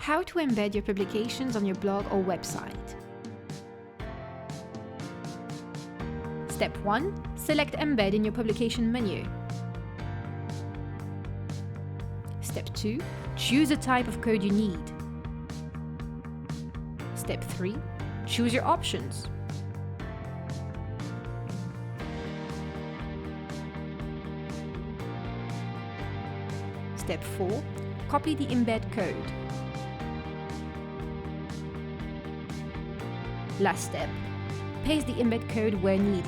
How to embed your publications on your blog or website. Step 1. Select Embed in your publication menu. Step 2. Choose the type of code you need. Step 3. Choose your options. Step 4. Copy the embed code. Last step. Paste the embed code where needed.